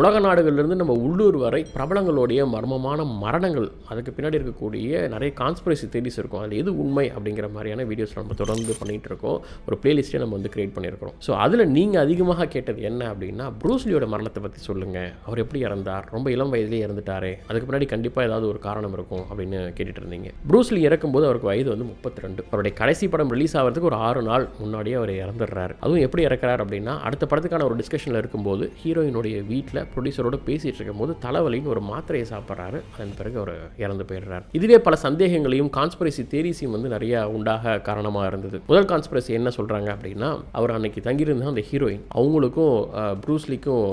உலக நாடுகள்லேருந்து நம்ம உள்ளூர் வரை பிரபலங்களுடைய மர்மமான மரணங்கள், அதுக்கு பின்னாடி இருக்கக்கூடிய நிறைய கான்ஸ்பிரசி தியரிஸ் இருக்கும். அது எது உண்மை அப்படிங்கிற மாதிரியான வீடியோஸ் நம்ம தொடர்ந்து பண்ணிகிட்டு இருக்கோம். ஒரு பிளேலிஸ்ட்டே நம்ம வந்து கிரியேட் பண்ணியிருக்கிறோம். ஸோ அதில் நீங்கள் அதிகமாக கேட்டது என்ன அப்படின்னா, ப்ரூஸ்லியோட மரணத்தை பற்றி சொல்லுங்கள், அவர் எப்படி இறந்தார், ரொம்ப இளம் வயதிலே இறந்துட்டாரே, அதுக்கு பின்னாடி கண்டிப்பாக ஏதாவது ஒரு காரணம் இருக்கும் அப்படின்னு கேட்டுட்டு இருந்தீங்க. ப்ரூஸ்லி இறக்கும்போது அவருக்கு வயது வந்து 32. அவருடைய கடைசி படம் ரிலீஸ் ஆகிறதுக்கு ஒரு 6 நாள் முன்னாடியே அவர் இறந்துடுறாரு. அதுவும் எப்படி இறக்குறாரு அப்படின்னா, அடுத்த படத்துக்கான ஒரு டிஸ்கஷனில் இருக்கும்போது ஹீரோயினுடைய வீட்டில் ப்ரொடியூசரோட பேசிகிட்டு இருக்கும்போது தலைவலின்னு ஒரு மாத்திரையை சாப்பிட்றாரு. அதன் பிறகு அவர் இறந்து போயிடுறாரு. இதுவே பல சந்தேகங்களையும் கான்ஸ்பிரசி தியரிஸையும் வந்து நிறைய உண்டாக காரணமாக இருந்தது. முதல் கான்ஸ்பிரசி என்ன சொல்கிறாங்க அப்படின்னா, அவர் அன்னைக்கு தங்கியிருந்த அந்த ஹீரோயின் அவங்களுக்கும் ப்ரூஸ்லிக்கும்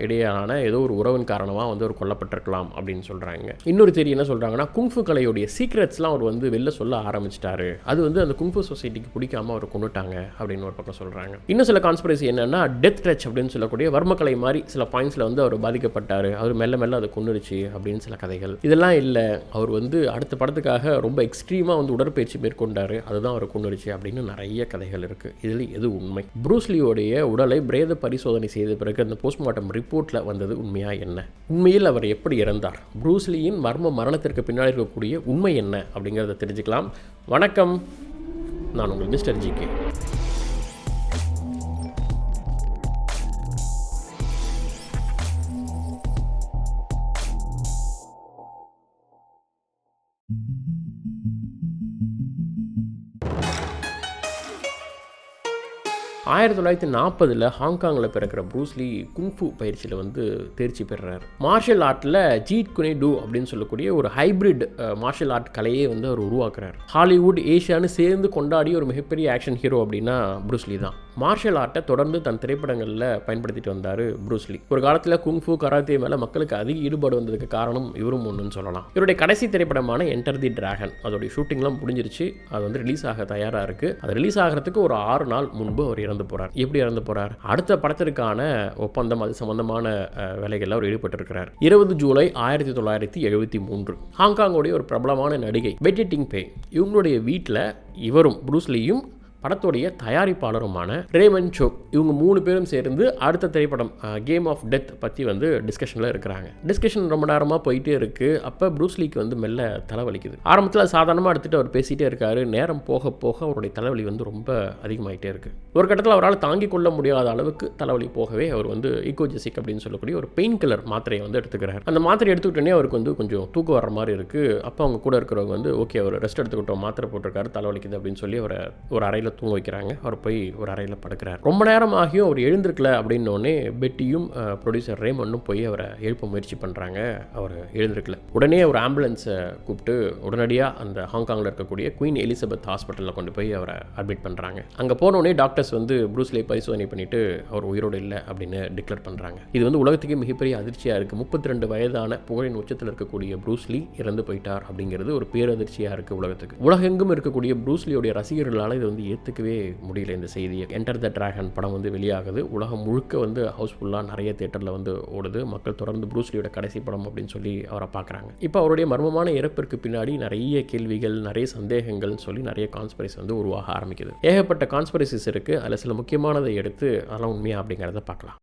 இடையான ஏதோ ஒரு உறவின் காரணமாக வந்து அவர் கொல்லப்பட்டிருக்கலாம் அப்படின்னு சொல்கிறாங்க. இன்னொரு தியரி என்ன சொல்கிறாங்கன்னா, குங்ஃபு கலையுடைய சீக்ரெட்ஸ்லாம் அவர் வந்து வெளில சொல்ல ஆரம்பிச்சிட்டாரு. அது வந்து அந்த குங்ஃபு சொசைட்டிக்கு பிடிக்காம அவர் கொண்டுட்டாங்க அப்படின்னு ஒரு பக்கம் சொல்கிறாங்க. இன்னும் சில கான்ஸ்பிரசி என்னன்னா, டெத் டச் அப்படின்னு சொல்லக்கூடிய வர்மக்கலை மாதிரி சில பாயிண்ட்ஸில் வந்து அவர் பாதிக்கப்பட்டார், அவர் மெல்ல மெல்ல அதை கொண்டுருச்சு அப்படின்னு சில கதைகள். இதெல்லாம் இல்லை, அவர் வந்து அடுத்த படத்துக்காக ரொம்ப எக்ஸ்ட்ரீமாக வந்து உடற்பயிற்சி மேற்கொண்டார், அதுதான் அவர் கொண்டுருச்சு அப்படின்னு நிறைய கதைகள் இருக்குது. இதில் எது உண்மை? ப்ரூஸ்லியோடைய உடலை பிரேத பரிசோதனை செய்த பிறகு அந்த போஸ்ட்மார்ட்டம் ரிப்போர்ட்டில் வந்தது உண்மையா என்ன? உண்மையில் அவர் எப்படி இறந்தார்? ப்ரூஸ்லியின் மர்ம மரணத்திற்கு பின்னாடி இருக்கக்கூடிய உண்மை என்ன அப்படிங்கிறத தெரிஞ்சுக்கலாம். வணக்கம், நான் உங்கள் மிஸ்டர் ஜிகே. ஆயிரத்தி 1940 ஹாங்காங்கில் பிறக்கிற ப்ரூஸ்லி குங்ஃபு பயிற்சியில் வந்து தேர்ச்சி பெறுறார். மார்ஷல் ஆர்ட்டில் ஜீட் குனே டூ அப்படின்னு சொல்லக்கூடிய ஒரு ஹைப்ரிட் மார்ஷல் ஆர்ட் கலையே வந்து அவர் உருவாக்குறார். ஹாலிவுட், ஏஷியான்னு சேர்ந்து கொண்டாடிய ஒரு மிகப்பெரிய ஆக்ஷன் ஹீரோ அப்படின்னா ப்ரூஸ்லி தான். மார்ஷல் ஆர்ட்டை தொடர்ந்து தன் திரைப்படங்களில் பயன்படுத்திட்டு வந்தார் ப்ரூஸ்லி. ஒரு காலத்தில் குங்ஃபு, கராத்தே மேலே மக்களுக்கு அதிக ஈடுபாடு வந்ததுக்கு காரணம் இவரும் ஒன்றுன்னு சொல்லலாம். இவருடைய கடைசி திரைப்படமான என்டர் தி டிராகன், அதோடைய ஷூட்டிங்லாம் முடிஞ்சிருச்சு, அது வந்து ரிலீஸ் ஆக தயாராக இருக்குது. அது ரிலீஸ் ஆகிறதுக்கு ஒரு 6 நாள் முன்பு அவர் இறந்து போகிறார். எப்படி இறந்து போகிறார்? அடுத்த படத்திற்கான ஒப்பந்தம், அது சம்பந்தமான வேலைகளில் அவர் ஈடுபட்டிருக்கிறார். 20 ஜூலை 1973 ஹாங்காங்குடைய ஒரு பிரபலமான நடிகை பெட்டி டிங் பே, இவங்களுடைய வீட்டில் இவரும் ப்ரூஸ்லியும் படத்துடைய தயாரிப்பாளருமான ரேமன் சோ, இவங்க 3 பேரும் சேர்ந்து அடுத்த திரைப்படம் கேம் ஆஃப் டெத் பற்றி வந்து டிஸ்கஷனில் இருக்கிறாங்க. டிஸ்கஷன் ரொம்ப நேரமாக போயிட்டே இருக்குது. அப்போ ப்ரூஸ்லிக்கு வந்து மெல்ல தலைவலிக்குது. ஆரம்பத்தில் சாதாரணமாக எடுத்துகிட்டு அவர் பேசிகிட்டே இருக்காரு. நேரம் போக போக அவருடைய தலைவலி வந்து ரொம்ப அதிகமாகிட்டே இருக்குது. ஒரு கட்டத்தில் அவரால் தாங்கிக் கொள்ள முடியாத அளவுக்கு தலைவலி போகவே அவர் வந்து ஈகோஜெசிக் அப்படின்னு சொல்லக்கூடிய ஒரு பெயின் கில்லர் மாத்திரையை வந்து எடுத்துக்கிறார். அந்த மாத்திரை எடுத்துக்கிட்டோன்னே அவருக்கு வந்து கொஞ்சம் தூக்கம் வர மாதிரி இருக்குது. அப்போ அவங்க கூட இருக்கிறவங்க வந்து ஓகே, அவர் ரெஸ்ட் எடுத்துக்கிட்டோம், மாத்திரை போட்டிருக்காரு, தலைவலிக்குது அப்படின்னு சொல்லி அவரை ஒரு அறையில் தூங்க வைக்கிறாங்க. அவர் போய் ஒரு அறையில் படுக்கிறார். ரொம்ப நேரம் ஆகியும் அவர் எழுந்திருக்கல அப்படின்னோடனே பெட்டியும் ப்ரொடியூசர் ரேமண்டும் போய் அவரை எழுப்ப முயற்சி பண்ணுறாங்க. அவர் எழுந்திருக்கல. உடனே ஒரு ஆம்புலன்ஸை கூப்பிட்டு உடனடியாக அந்த ஹாங்காங்கில் இருக்கக்கூடிய குயின் எலிசபெத் ஹாஸ்பிட்டலில் கொண்டு போய் அவரை அட்மிட் பண்ணுறாங்க. அங்கே போனோடனே டாக்டர்ஸ் வந்து ப்ரூஸ்லியை பரிசோதனை பண்ணிவிட்டு அவர் உயிரோடு இல்லை அப்படின்னு டிக்ளேர் பண்ணுறாங்க. இது வந்து உலகத்துக்கே மிகப்பெரிய அதிர்ச்சியாக இருக்குது. 32 வயதான புகழின் உச்சத்தில் இருக்கக்கூடிய ப்ரூஸ்லி இறந்து போயிட்டார் அப்படிங்கிறது ஒரு பேரதிர்ச்சியாக இருக்குது உலகத்துக்கு. உலகெங்கும் இருக்கக்கூடிய ப்ரூஸ்லியோடைய ரசிகர்களால் இது வந்து ஏற்றுக்கவே முடியல இந்த செய்தியை. என்டர் த டிராகன் படம் வந்து வெளியாகுது. உலகம் முழுக்க வந்து ஹவுஸ்ஃபுல்லாக நிறைய தியேட்டரில் வந்து ஓடுது. மக்கள் தொடர்ந்து ப்ரூஸ்லியோட கடைசி படம் அப்படின்னு சொல்லி அவரை பார்க்குறாங்க. இப்போ அவருடைய மர்மமான இறப்பிற்கு பின்னாடி நிறைய கேள்விகள், நிறைய சந்தேகங்கள்னு சொல்லி நிறைய கான்ஸ்பிரசி வந்து உருவாக ஆரம்பிக்குது. ஏகப்பட்ட கான்ஸ்பிரசிஸ் இருக்குது. அதில் சில முக்கியமானதை எடுத்து அதெல்லாம் உண்மையா அப்படிங்கிறத பார்க்கலாம்.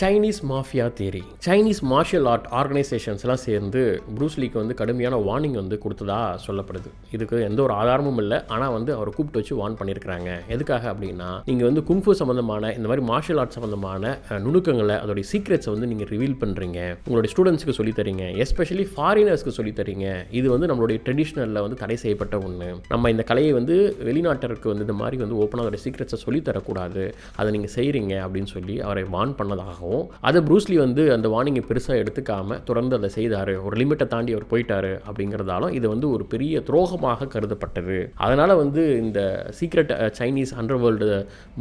Chinese mafia theory. Chinese martial art ஆர்கனைசேஷன்ஸ்லாம் சேர்ந்து ப்ரூஸ்லிக்கு வந்து கடுமையான வார்னிங் வந்து கொடுத்ததா சொல்லப்படுது. இதுக்கு எந்த ஒரு ஆதாரமும் இல்லை. ஆனால் வந்து அவரை கூப்பிட்டு வச்சு வார்ன் பண்ணியிருக்கிறாங்க. எதுக்காக அப்படின்னா, நீங்கள் வந்து குங்ஃபு சம்மந்தமான இந்த மாதிரி மார்ஷியல் ஆர்ட் சம்மந்தமான நுணுக்கங்களை, அதோடைய சீக்ரெட்ஸை வந்து நீங்கள் ரிவீல் பண்ணுறீங்க, உங்களுடைய ஸ்டூடெண்ட்ஸ்க்கு சொல்லித்தரீங்க, எஸ்பெஷலி ஃபாரினர்ஸ்க்கு சொல்லித்தரீங்க. இது வந்து நம்மளுடைய ட்ரெடிஷ்னலில் வந்து தடை செய்யப்பட்ட ஒன்று. நம்ம இந்த கலையை வந்து வெளிநாட்டருக்கு வந்து இந்த மாதிரி வந்து ஓப்பனாக அதோடைய சீக்ரெட்ஸை சொல்லித்தரக்கூடாது, அதை நீங்கள் செய்கிறீங்க அப்படின்னு சொல்லி அவரை வார்ன் பண்ணதாகவும், அதை ப்ரூஸ்லி வந்து அந்த வார்னிங்கை பெருசாக எடுத்துக்காமல் தொடர்ந்து அதை செய்தார். ஒரு லிமிட்டை தாண்டி அவர் போயிட்டார் அப்படிங்கிறதாலும் இது வந்து ஒரு பெரிய துரோகமாக கருதப்பட்டது. அதனால் வந்து இந்த சீக்ரெட் சைனீஸ் அண்டர்வேர்ல்டு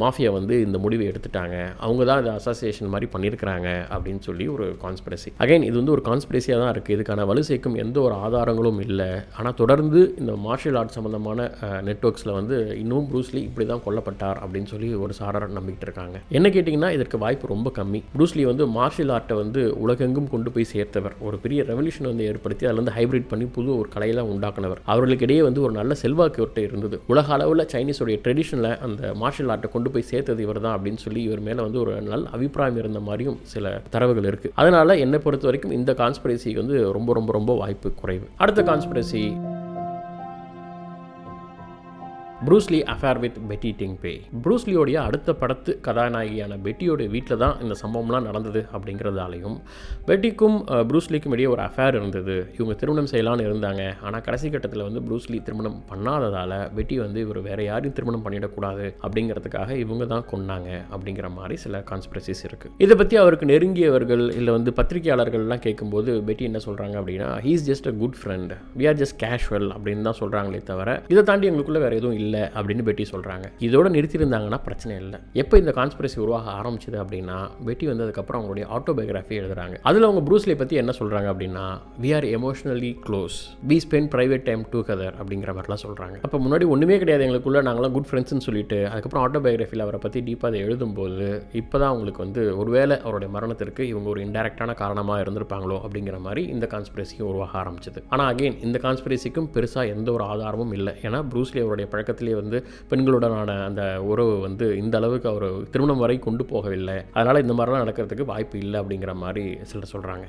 மாஃபியா வந்து இந்த முடிவை எடுத்துட்டாங்க. அவங்க தான் இந்த அசோசியேஷன் மாதிரி பண்ணியிருக்கிறாங்க அப்படின்னு சொல்லி ஒரு கான்ஸ்பிரசி. அகைன் இது வந்து ஒரு கான்ஸ்பிரசியாக தான் இருக்குது. இதுக்கான வலு சேர்க்கும் எந்த ஒரு ஆதாரங்களும் இல்லை. ஆனால் தொடர்ந்து இந்த மார்ஷியல் ஆர்ட் சம்மந்தமான நெட்வொர்க்ஸில் வந்து இன்னும் ப்ரூஸ்லி இப்படி தான் கொல்லப்பட்டார் அப்படின்னு சொல்லி ஒரு சாரார் நம்பிக்கிட்டு இருக்காங்க. என்ன கேட்டிங்கன்னா, இதற்கு வாய்ப்பு ரொம்ப கம்மி. ப்ரூஸ்லி வந்து மார்ஷியல் ஆர்ட்டை வந்து உலகெங்கும் கொண்டு போய் சேர்த்தவர். ஒரு பெரிய ரெவல்யூஷன் வந்து ஏற்படுத்தி அதில் வந்து ஹைப்ரிட் பண்ணி புது ஒரு கலையெல்லாம் உண்டாக்குனவர். அவர்களுக்கிடையே வந்து ஒரு நல்ல செல்வாக்கு இவர்கிட்ட இருந்தது. உலக அளவில் சைனீஸோடைய ட்ரெடிஷனில் அந்த மார்ஷியல் ஆர்ட்டை கொண்டு போய் சேர்த்தது இவர் தான் அப்படின்னு சொல்லி இவர் மேலே வந்து ஒரு நல்ல அபிப்பிராயம் இருந்த மாதிரியும் சில தரவுகள் இருக்குது. அதனால் என்னை பொறுத்த வரைக்கும் இந்த கான்ஸ்பிரசி வந்து ரொம்ப ரொம்ப ரொம்ப வாய்ப்பு குறைவு. அடுத்த கான்ஸ்பிரசி, ப்ரூஸ்லி அஃபேர் வித் பெட்டி டிங்பே. ப்ரூஸ்லியோடைய அடுத்த படத்து கதாநாயகியான பெட்டியோடைய வீட்டில் தான் இந்த சம்பவம்லாம் நடந்தது அப்படிங்கிறதாலையும், பெட்டிக்கும் ப்ரூஸ்லிக்கும் இடையே ஒரு அஃபேர் இருந்தது. இவங்க திருமணம் செய்யலான்னு இருந்தாங்க. ஆனால் கடைசி கட்டத்தில் வந்து ப்ரூஸ்லி திருமணம் பண்ணாததால் பெட்டி வந்து இவர் வேறு யாரையும் திருமணம் பண்ணிடக்கூடாது அப்படிங்கிறதுக்காக இவங்க தான் கொண்டாங்க அப்படிங்கிற மாதிரி சில கான்ஸ்பிரசிஸ் இருக்குது. இதை பற்றி அவருக்கு நெருங்கியவர்கள் இல்லை வந்து பத்திரிகையாளர்கள்லாம் கேட்கும்போது பெட்டி என்ன சொல்கிறாங்க அப்படின்னா, he is just a good friend, we are just casual அப்படின்னு தான் சொல்கிறாங்களே தவிர இதை தாண்டி எங்களுக்குள்ள வேறு எதுவும் இல்லை அப்படின்னு பெட்டி சொல்கிறாங்க. இதோட நிறுத்தியிருந்தாங்கன்னா பிரச்சனை இல்லை. எப்போ இந்த கான்ஸ்பிரசி உருவாக ஆரம்பிச்சது அப்படின்னா, பெட்டி வந்து அதுக்கப்புறம் அவங்களுடைய ஆட்டோபயோகிராஃபி எழுதுறாங்க. அதில் அவங்க ப்ரூஸ்லியை பற்றி என்ன சொல்கிறாங்க அப்படின்னா, we are emotionally close, we spend private time together அப்படிங்கிற மாதிரிலாம் சொல்கிறாங்க. அப்போ முன்னாடி ஒன்றுமே கிடையாது எங்களுக்குள்ள, நாங்களாம் குட் ஃப்ரெண்ட்ஸ்னு சொல்லிட்டு அதுக்கப்புறம் ஆட்டோபயோகிராஃபியில் அவரை பற்றி டீப்பாக அதை எழுதும்போது இப்போ தான் அவங்களுக்கு வந்து ஒருவேளை அவருடைய மரணத்திற்கு இவங்க ஒரு இன்டெரக்டான காரணமாக இருந்திருப்பாங்களோ அப்படிங்கிற மாதிரி இந்த கான்ஸ்பிரசியும் உருவாக ஆரம்பிச்சது. ஆனால் அகெயின் இந்த கான்ஸ்பிரசிக்கும் பெருசாக எந்த ஒரு ஆதாரமும் இல்லை. ஏன்னா ப்ரூஸ்லி அவருடைய பழக்கத்திலே வந்து பெண்களுடனான அந்த உறவு வந்து இந்த அளவுக்கு அவர் திருமணம் வரை கொண்டு போகவில்லை. அதனால் இந்த மாதிரிலாம் நடக்கிறதுக்கு வாய்ப்பு இல்லை அப்படிங்கிற மாதிரி சிலர் சொல்கிறாங்க.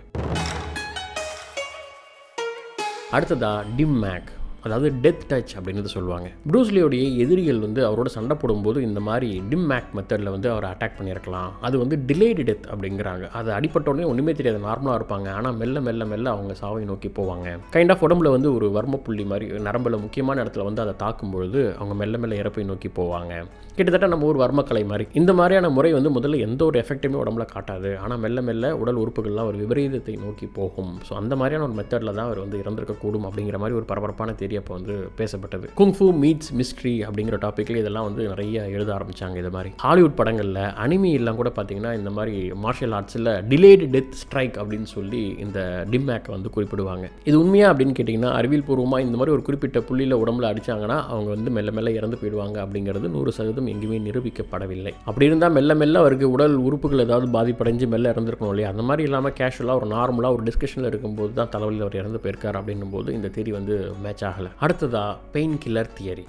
அடுத்ததா டிம் மேக், அதாவது டெத் டச் அப்படின்னு சொல்லுவாங்க. ப்ரூஸ்லியோடைய எதிரிகள் வந்து அவரோட சண்டை போடும்போது இந்த மாதிரி டிம் மேக் மெத்தடில் வந்து அவரை அட்டாக் பண்ணியிருக்கலாம். அது வந்து டிலேடு டெத் அப்படிங்கிறாங்க. அது அடிப்பட்டோடனே ஒன்றுமே தெரியாது, நார்மலாக இருப்பாங்க. ஆனால் மெல்ல மெல்ல மெல்ல அவங்க சாவை நோக்கி போவாங்க. கைண்ட் ஆஃப் உடம்புல வந்து ஒரு வர்மப்புள்ளி மாதிரி நரம்பில் முக்கியமான இடத்துல வந்து அதை தாக்கும்பொழுது அவங்க மெல்ல மெல்ல இறப்பை நோக்கி போவாங்க. கிட்டத்தட்ட நம்ம ஒரு வர்மக்கலை மாதிரி. இந்த மாதிரியான முறை வந்து முதல்ல எந்த ஒரு எஃபெக்ட்டுமே உடம்புல காட்டாது. ஆனால் மெல்ல மெல்ல உடல் உறுப்புகள்லாம் ஒரு விபரீதத்தை நோக்கி போகும். ஸோ அந்த மாதிரியான ஒரு மெத்தடில் தான் அவர் வந்து இறந்திருக்கக்கூடும் அப்படிங்கிற மாதிரி ஒரு பரபரப்பான அப்போ வந்து பேசப்பட்டது. குங்ஃபு மீட்ஸ் மிஸ்ட்ரி அப்படிங்கிற டாப்பிக்கில் இதெல்லாம் வந்து நிறைய எழுத ஆரம்பித்தாங்க. இது மாதிரி ஹாலிவுட் படங்களில் அனிமி எல்லாம் கூட பார்த்தீங்கன்னா இந்த மாதிரி மார்ஷியல் ஆர்ட்ஸில் டிலேடு டெத் ஸ்ட்ரைக் அப்படின்னு சொல்லி இந்த டிம் மேக்கை வந்து குறிப்பிடுவாங்க. இது உண்மையா அப்படின்னு கேட்டிங்கன்னா, அறிவியல் பூர்வமாக இந்த மாதிரி ஒரு குறிப்பிட்ட புள்ளியில் உடம்புல அடித்தாங்கன்னா அவங்க வந்து மெல்ல மெல்ல இறந்து போயிடுவாங்க அப்படிங்கிறது 100% எங்கேயுமே நிரூபிக்கப்படவில்லை. அப்படி இருந்தால் மெல்ல மெல்ல அவருக்கு உடல் உறுப்புகள் ஏதாவது பாதிப்படைஞ்சு மெல்ல இறந்துருக்கணும் இல்லையா? அந்த மாதிரி இல்லாமல் கேஷுவலாக ஒரு நார்மலாக ஒரு டிஸ்கஷனில் இருக்கும்போது தான் தலைவலியில் அவர் இறந்து போயிருக்கார் அப்படின்னும் போது இந்த தியரி வந்து மேட்ச் ஆகலை. அடுத்ததா பெயின் கில்லர் தியரி.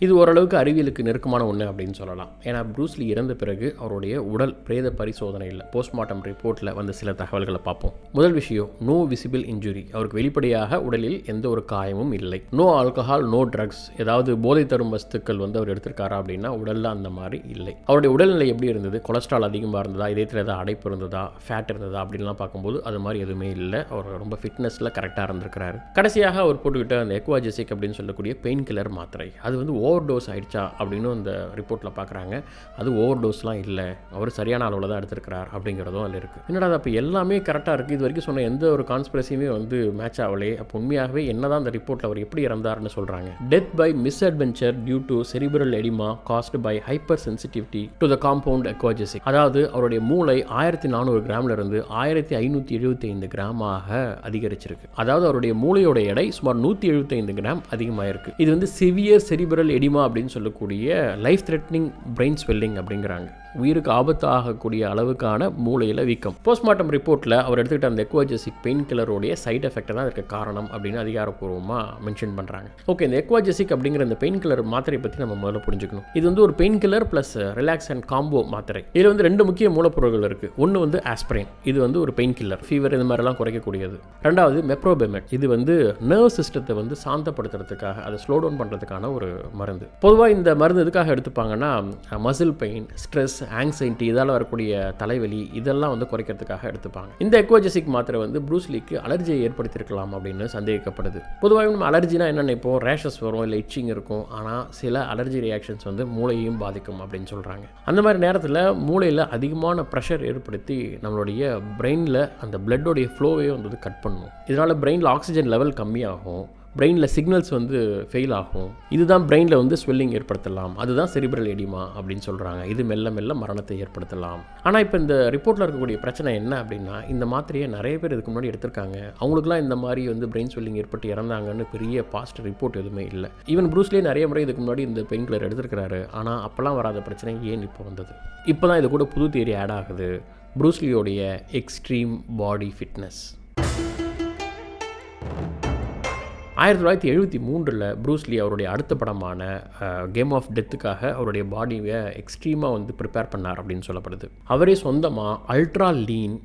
இது ஓரளவுக்கு அறிவியலுக்கு நெருக்கமான ஒன்று அப்படின்னு சொல்லலாம். ஏன்னா ப்ரூஸ்லி இறந்த பிறகு அவருடைய உடல் பிரேத பரிசோதனையில் போஸ்ட்மார்ட்டம் ரிப்போர்ட்டில் வந்த சில தகவல்களை பார்ப்போம். முதல் விஷயம், நோ விசிபிள் இன்ஜுரி. அவருக்கு வெளிப்படையாக உடலில் எந்த ஒரு காயமும் இல்லை. No alcohol, no drugs. ஏதாவது போதை தரும் வஸ்துக்கள் வந்து அவர் எடுத்திருக்காரா அப்படின்னா உடலில் அந்த மாதிரி இல்லை. அவருடைய உடல்நிலை எப்படி இருந்தது? கொலஸ்ட்ரால் அதிகமாக இருந்ததா, இதயத்தில் ஏதாவது அடைப்பு இருந்ததா, ஃபேட் இருந்ததா அப்படின்லாம் பார்க்கும்போது அது மாதிரி எதுவுமே இல்லை. அவர் ரொம்ப ஃபிட்னஸில் கரெக்டாக இருந்திருக்கிறாரு. கடைசியாக அவர் போட்டுக்கிட்ட அந்த எக்வாஜெசிக் அப்படின்னு சொல்லக்கூடிய பெயின் கில்லர் மாத்திரை, அது வந்து ஓவர் டோஸ் ஆகிடுச்சா அப்படின்னு அந்த ரிப்போர்ட்டில் பார்க்குறாங்க. அது ஓவர் டோஸ்லாம் இல்லை, அவர் சரியான அளவில் தான் எடுத்திருக்கிறார் அப்படிங்கிறதும் அதில் இருக்குது. என்னடா அப்போ எல்லாமே கரெக்டாக இருக்குது, இது வரைக்கும் சொன்ன எந்த ஒரு கான்ஸ்பிரசியுமே வந்து மேட்ச் ஆகலே, அப்போ உண்மையாகவே என்ன தான் அந்த ரிப்போர்ட்டில் அவர் எப்படி இறந்தார்னு சொல்கிறாங்க. Death by misadventure due to cerebral oedema caused by hyper sensitivity to the compound Equagesic. அதாவது அவருடைய மூளை 1400 கிராம்ல இருந்து 1575 கிராமாக அதிகரிச்சிருக்கு. அதாவது அவருடைய மூளையோட எடை சுமார் 175 கிராம் அதிகமாயிருக்கு. இது வந்து சிவியர் செரிபிரல் எடிமா அப்படின்னு சொல்லக்கூடிய லைஃப் த்ரெட்னிங் பிரெயின் ஸ்வெல்லிங் அப்படிங்கிறாங்க. உயிருக்கு ஆபத்து ஆகக்கூடிய அளவுக்கான மூளையில் வீக்கம். போஸ்ட்மார்ட்டம் ரிப்போர்ட்டில் அவர் எடுத்துக்கிட்ட அந்த எக்வாஜெசிக் பெயின் கில்லருடைய சைட் எஃபெக்ட் தான் அதற்கு காரணம் அப்படின்னு அதிகாரப்பூர்வமாக மென்ஷன் பண்ணுறாங்க. ஓகே, இந்த எக்வாஜெசிக் அப்படிங்கிற இந்த பெயின் கில்லர் மாத்திரை பற்றி நம்ம முதல்ல புரிஞ்சுக்கணும். இது வந்து ஒரு pain killer plus relax and combo மாத்திரை. இதில் வந்து 2 முக்கிய மூலப்பொருட்கள் இருக்குது. ஒன்று வந்து ஆஸ்பிரின், இது வந்து ஒரு பெயின் கில்லர், ஃபீவர் இந்த மாதிரிலாம் குறைக்கக்கூடியது. ரெண்டாவது மெப்ரோபெமெட், இது வந்து நர்வ் சிஸ்டத்தை வந்து சாந்தப்படுத்துறதுக்காக, அதை ஸ்லோ டவுன் பண்ணுறதுக்கான ஒரு மருந்து. பொதுவாக இந்த மருந்து எதுக்காக எடுத்துப்பாங்கன்னா, மசில் பெயின், ஸ்ட்ரெஸ், ஆங்ஸைட்டி, இதால் வரக்கூடிய தலைவலி, இதெல்லாம் வந்து குறைக்கிறதுக்காக எடுத்துப்பாங்க. இந்த எக்வாஜெசிக் மாத்திரை வந்து ப்ரூஸ்லிக்கு அலர்ஜியை ஏற்படுத்தியிருக்கலாம் அப்படின்னு சந்தேகிக்கப்படுது. பொதுவாக நம்ம அலர்ஜினா என்ன நினைப்போம், ரேஷஸ் வரும், இல்லை இச்சிங் இருக்கும். ஆனால் சில அலர்ஜி ரியாக்ஷன்ஸ் வந்து மூளையையும் பாதிக்கும் அப்படின்னு சொல்கிறாங்க. அந்த மாதிரி நேரத்தில் மூளையில் அதிகமான ப்ரெஷர் ஏற்படுத்தி நம்மளுடைய பிரெயினில் அந்த பிளட்டோடைய ஃப்ளோவே வந்து கட் பண்ணணும். இதனால் பிரெயினில் ஆக்சிஜன் லெவல் கம்மியாகும். பிரெயினில் சிக்னல்ஸ் வந்து ஃபெயில் ஆகும். இதுதான் பிரெயினில் வந்து ஸ்வெல்லிங் ஏற்படுத்தலாம், அதுதான் செரிப்ரல் எடிமா அப்படின்னு சொல்கிறாங்க. இது மெல்ல மெல்ல மரணத்தை ஏற்படுத்தலாம். ஆனால் இப்போ இந்த ரிப்போர்ட்டில் இருக்கக்கூடிய பிரச்சனை என்ன அப்படின்னா, இந்த மாத்திரையை நிறைய பேர் இதுக்கு முன்னாடி எடுத்திருக்காங்க, அவங்களுக்குலாம் இந்த மாதிரி வந்து பிரெயின் ஸ்வெல்லிங் ஏற்பட்டு இறந்தாங்கன்னு பெரிய பாஸ்ட் ரிப்போர்ட் எதுவுமே இல்லை. ஈவன் ப்ரூஸ்லியே நிறைய முறை இதுக்கு முன்னாடி இந்த பெயின் கில்லர் எடுத்திருக்கிறாரு. ஆனால் அப்போல்லாம் வராத பிரச்சனை ஏன் இப்போ வந்தது? இப்போ தான் இது கூட புது தியரி ஆட் ஆகுது, ப்ரூஸ்லியோடைய எக்ஸ்ட்ரீம் பாடி ஃபிட்னஸ். 1973 ப்ரூஸ்லி அவருடைய அடுத்த படமான கேம் ஆஃப் டெத்துக்காக அவருடைய பாடியை எக்ஸ்ட்ரீமாக வந்து ப்ரிப்பேர் பண்ணார் அப்படின்னு சொல்லப்படுது. அவரே சொந்தமாக அல்ட்ரா லீன்,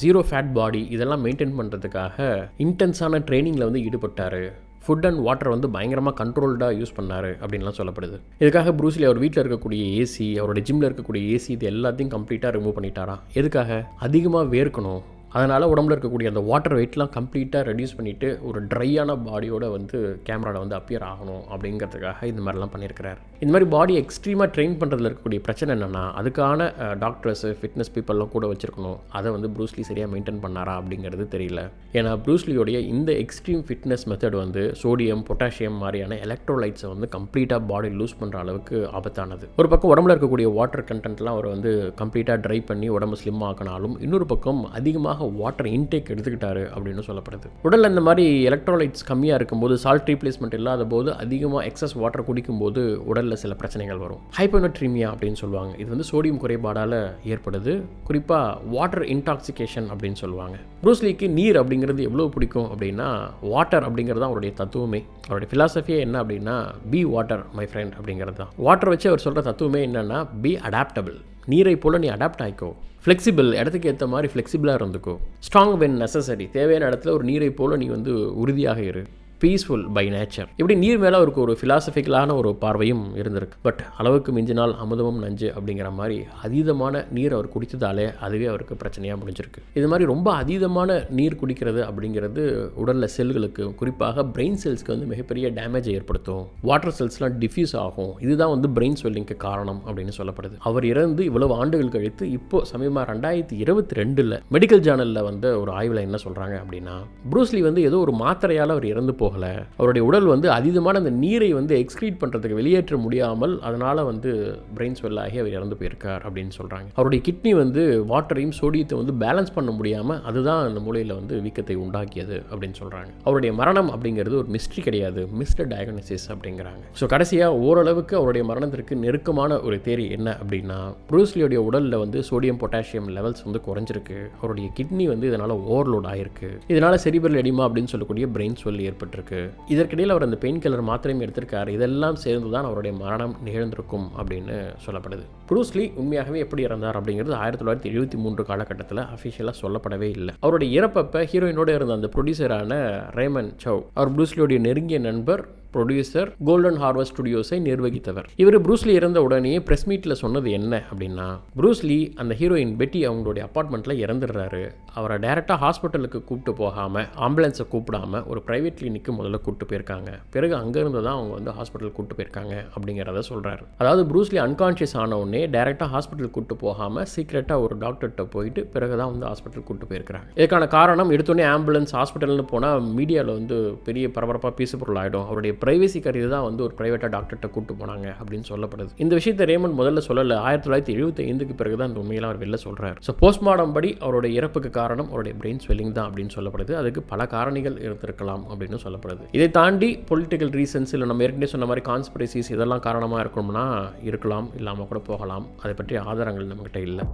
ஜீரோ ஃபேட் பாடி இதெல்லாம் மெயின்டைன் பண்ணுறதுக்காக இன்டென்ஸான ட்ரைனிங்கில் வந்து ஈடுபட்டார். ஃபுட் அண்ட் வாட்டர் வந்து பயங்கரமாக கண்ட்ரோல்டாக யூஸ் பண்ணார் அப்படின்லாம் சொல்லப்படுது. இதுக்காக ப்ரூஸ்லி அவர் வீட்டில் இருக்கக்கூடிய ஏசி, அவருடைய ஜிம்மில் இருக்கக்கூடிய ஏசி, இது எல்லாத்தையும் கம்ப்ளீட்டாக ரிமூவ் பண்ணிட்டாராம். எதுக்காக? அதிகமாக வேர்க்கணும், அதனால் உடம்புல இருக்கக்கூடிய அந்த வாட்டர் வெயிட்லாம் கம்ப்ளீட்டாக ரெடியூஸ் பண்ணிவிட்டு ஒரு ட்ரையான பாடியோட வந்து கேமராவில் வந்து அப்பியர் ஆகணும் அப்படிங்கிறதுக்காக இந்த மாதிரிலாம் பண்ணியிருக்கிறார். இந்த மாதிரி பாடி எக்ஸ்ட்ரீமாக ட்ரெயின் பண்ணுறதுல இருக்கக்கூடிய பிரச்சனை என்னென்னா, அதுக்கான டாக்டர்ஸு, ஃபிட்னஸ் பீப்பிள்லாம் கூட வச்சுருக்கணும். அதை வந்து ப்ரூஸ்லி சரியாக மெயின்டைன் பண்ணாரா அப்படிங்கிறது தெரியல. ஏன்னா ப்ரூஸ்லியோடைய இந்த எக்ஸ்ட்ரீம் ஃபிட்னஸ் மெத்தட் வந்து சோடியம், பொட்டாசியம் மாதிரியான எலக்ட்ரோலைட்ஸை வந்து கம்ப்ளீட்டாக பாடி லூஸ் பண்ணுற அளவுக்கு ஆபத்தானது. ஒரு பக்கம் உடம்புல இருக்கக்கூடிய வாட்டர் கண்டென்ட்லாம் அவர் வந்து கம்ப்ளீட்டாக ட்ரை பண்ணி உடம்பு ஸ்லிம் ஆக்கினாலும், இன்னொரு பக்கம் அதிகமாக வாட்டர் இன்டேக் எடுத்துக்கிட்டாரு அப்படின்னு சொல்லப்படுது. உடலில் இந்த மாதிரி எலக்ட்ரோலைட்ஸ் கம்மியாக இருக்கும்போது, சால்ட் ரீப்ளேஸ்மெண்ட் இல்லாத போது, அதிகமாக எக்ஸஸ் வாட்டர் குடிக்கும்போது உடலில் சில பிரச்சனைகள் வரும். ஹைப்போனட்ரீமியா அப்படின்னு சொல்லுவாங்க. இது வந்து சோடியம் குறைபாடால் ஏற்படுது. குறிப்பாக வாட்டர் இன்டாக்சிகேஷன் அப்படின்னு சொல்லுவாங்க. ப்ரூஸ்லிக்கு நீர் அப்படிங்கிறது எவ்வளோ பிடிக்கும் அப்படின்னா, வாட்டர் அப்படிங்கிறது தான் அவருடைய தத்துவமே. அவருடைய ஃபிலாசபியே என்ன அப்படின்னா, பி வாட்டர் மை ஃப்ரெண்ட் அப்படிங்கிறது தான். வாட்டர் வச்சு அவர் சொல்கிற தத்துவமே என்னென்னா, பி அடாப்டபிள். நீரை போல் நீ அடாப்ட் ஆகிக்கோ. ஃப்ளெக்சிபிள், இடத்துக்கு ஏற்ற மாதிரி ஃப்ளெக்சிபிளாக இருந்துக்கோ. ஸ்ட்ராங் வென் நெசசரி, தேவையான இடத்துல ஒரு நீரை போல் நீ வந்து உறுதியாக இரு. Peaceful by nature. இப்படி நீர் மேலே அவருக்கு ஒரு ஃபிலாசபிக்கலான ஒரு பார்வையும் இருந்திருக்கு. பட் அளவுக்கு மிஞ்சினால் அமுதமும் நஞ்சு அப்படிங்கிற மாதிரி அதீதமான நீர் அவர் குடித்ததாலே அதுவே அவருக்கு பிரச்சனையாக முடிஞ்சிருக்கு. இது மாதிரி ரொம்ப அதீதமான நீர் குடிக்கிறது அப்படிங்கிறது உடலில் செல்களுக்கு, குறிப்பாக பிரெயின் செல்ஸ்க்கு வந்து மிகப்பெரிய டேமேஜை ஏற்படுத்தும். வாட்டர் செல்ஸ்லாம் டிஃப்யூஸ் ஆகும். இதுதான் வந்து பிரெயின் ஸ்வெல்லிங்க்கு காரணம் அப்படின்னு சொல்லப்படுது. அவர் இறந்து இவ்வளவு ஆண்டுகள் கழித்து இப்போ சமீபமாக 2022 மெடிக்கல் ஜேர்னலில் வந்து ஒரு ஆய்வில் என்ன சொல்கிறாங்க அப்படின்னா, ப்ரூஸ்லி வந்து ஏதோ ஒரு மாத்திரையால் அவர் இறந்து அவருடைய உடல் வந்து அதீதமான அந்த நீரை வந்து எக்ஸ்க்ரீட் பண்ணுறதுக்கு வெளியேற்ற முடியாமல் அதனால் வந்து பிரெயின் ஸ்வெல் ஆகி அவர் இறந்து போயிருக்கார் அப்படின்னு சொல்கிறாங்க. அவருடைய கிட்னி வந்து வாட்டரையும் சோடியத்தை வந்து பேலன்ஸ் பண்ண முடியாமல் அதுதான் அந்த மூளையில் வந்து வீக்கத்தை உண்டாக்கியது அப்படின்னு சொல்கிறாங்க. அவருடைய மரணம் அப்படிங்கிறது ஒரு மிஸ்ட்ரி கிடையாது, மிஸ்டர் டயக்னோசிஸ் அப்படிங்கிறாங்க. ஸோ கடைசியாக ஓரளவுக்கு அவருடைய மரணத்திற்கு நெருக்கமான ஒரு தேரி என்ன அப்படின்னா, ப்ரூஸ்லியோடைய உடலில் வந்து சோடியம், பொட்டாசியம் லெவல்ஸ் வந்து குறைஞ்சிருக்கு. அவருடைய கிட்னி வந்து இதனால் ஓவர்லோட் ஆகிருக்கு. இதனால் செரிப்ரல் எடிமா அப்படின்னு சொல்லக்கூடிய பிரெயின் ஸ்வெல் ஏற்பட்டு இதற்கிடையில் அவர் அந்த பெயின் கில்லர் மாத்திரையும் எடுத்திருக்காரு. இதெல்லாம் சேர்ந்து தான் அவருடைய மரணம் நிகழ்ந்திருக்கும் அப்படின்னு சொல்லப்படுது. ப்ரூஸ்லி உண்மையாகவே எப்படி இறந்தார் அப்படிங்கிறது 1973 காலகட்டத்தில் அஃபிஷியலாக சொல்லப்படவே இல்லை. அவருடைய இறப்பப்ப ஹீரோயினோடு இருந்த அந்த ப்ரொடியூசரான ரேமன் சவ், அவர் ப்ரூஸ்லியோடைய நெருங்கிய நண்பர், ப்ரொடியூசர், கோல்டன் ஹார்வெஸ்ட் ஸ்டுடியோஸை நிர்வகித்தவர். இவர் ப்ரூஸ்லி இறந்த உடனே பிரஸ் மீட்டில் சொன்னது என்ன அப்படின்னா, ப்ரூஸ்லி அந்த ஹீரோயின் பெட்டி அவங்களுடைய அப்பார்ட்மெண்ட்டில் இறந்துடுறாரு. அவரை டைரெக்டாக ஹாஸ்பிட்டலுக்கு கூப்பிட்டு போகாமல், ஆம்புலன்ஸை கூப்பிடாமல் ஒரு ப்ரைவேட் கிளினிக்கு முதல்ல கூப்பிட்டு போயிருக்காங்க. பிறகு அங்கேருந்து தான் அவங்க வந்து ஹாஸ்பிட்டல் கூப்பிட்டு போயிருக்காங்க அப்படிங்கிறத சொல்கிறாரு. அதாவது ப்ரூஸ்லி அன்கான்ஷியஸ் ஆன உடனே டைரெக்டாக ஹாஸ்பிட்டல் கூப்பிட்டு போகாமல் சீக்ரெட்டாக ஒரு டாக்டர்கிட்ட போயிட்டு பிறகு தான் வந்து ஹாஸ்பிட்டல் கூப்பிட்டு போயிருக்காங்க. இதுக்கான காரணம், எடுத்தோடனே ஆம்புலன்ஸ் ஹாஸ்பிட்டல்னு போனால் மீடியாவில் வந்து பெரிய பரபரப்பாக பேசுபொருள் ஆகிடும். அவருடைய பிரைவசி கருதி தான் வந்து ஒரு பிரைவேட்டாக டாக்டர்கிட்ட கூப்பிட்டு போனாங்க அப்படின்னு சொல்லப்படுது. இந்த விஷயத்தை ரேமண்ட் முதல்ல சொல்லலை. 1975 பிறகு தான் இந்த உண்மையெல்லாம் அவர் வெளில சொல்கிறார். ஸோ போஸ்ட்மார்டம் படி அவருடைய இறப்புக்கு காரணம் அவருடைய பிரெயின் ஸ்வெல்லிங் தான் அப்படின்னு சொல்லப்படுது. அதுக்கு பல காரணிகள் இருந்திருக்கலாம் அப்படின்னு சொல்லப்படுது. இதை தாண்டி பொலிட்டிக்கல் ரீசன்ஸ், இல்லை நம்ம ஏற்கனவே சொன்ன மாதிரி கான்ஸ்பிரசிஸ் இதெல்லாம் காரணமாக இருக்கணும்னா இருக்கலாம், இல்லாமல் கூட போகலாம். அதை பற்றி ஆதாரங்கள் நம்மகிட்ட இல்லை.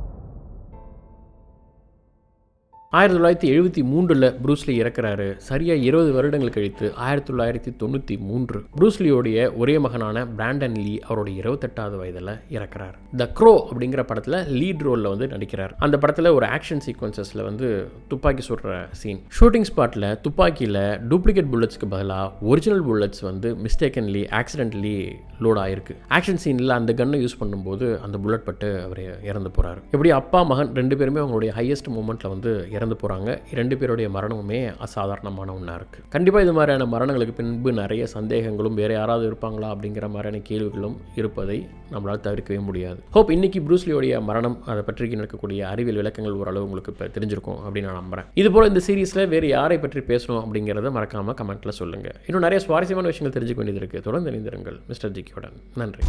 1973 ப்ரூஸ்லி இறக்குறாரு. சரியாக 20 வருடங்கள் கழித்து 1993 ப்ரூஸ்லியோடைய ஒரே மகனான பிராண்டன் லீ அவருடைய 28வது வயதில் இறக்குறார். த க்ரோ அப்படிங்கிற படத்தில் லீட் ரோலில் வந்து நடிக்கிறார். அந்த படத்தில் ஒரு ஆக்ஷன் சீக்வன்சஸில் வந்து துப்பாக்கி சுடுற சீன், ஷூட்டிங் ஸ்பாட்டில் துப்பாக்கியில் டூப்ளிகேட் புல்லட்ஸ்க்கு பதிலாக ஒரிஜினல் புல்லட்ஸ் வந்து மிஸ்டேக்கன்லி, ஆக்சிடென்ட்லி லோட் ஆகிருக்கு. ஆக்ஷன் சீனில் அந்த கன்னை யூஸ் பண்ணும்போது அந்த புல்லட் பட்டு அவர் இறந்து போகிறார். இப்படி அப்பா மகன் 2 பேருமே அவங்களுடைய ஹையஸ்ட் மூமெண்ட்டில் வந்து இறந்து இறந்து போகிறாங்க. 2 பேருடைய மரணமுமே அசாதாரணமான ஒன்றா இருக்குது. கண்டிப்பாக இது மாதிரியான மரணங்களுக்கு பின்பு நிறைய சந்தேகங்களும் வேறு யாராவது இருப்பாங்களா அப்படிங்கிற மாதிரியான கேள்விகளும் இருப்பதை நம்மளால் தவிர்க்கவே முடியாது. ஹோப் இன்னைக்கு ப்ரூஸ்லியோடைய மரணம் அதை பற்றி நடக்கக்கூடிய அறிவியல் விளக்கங்கள் ஓரளவு உங்களுக்கு இப்போ தெரிஞ்சிருக்கும் அப்படின்னு நான் நம்புகிறேன். இதுபோல் இந்த சீரீஸில் வேறு யாரை பற்றி பேசணும் அப்படிங்கிறத மறக்காமல் கமெண்ட்டில் சொல்லுங்கள். இன்னும் நிறைய சுவாரஸ்யமான விஷயங்கள் தெரிஞ்சுக்க வேண்டியது இருக்குது. தொடர்ந்து இணைந்திருங்கள் மிஸ்டர் ஜிகேயுடன். நன்றி.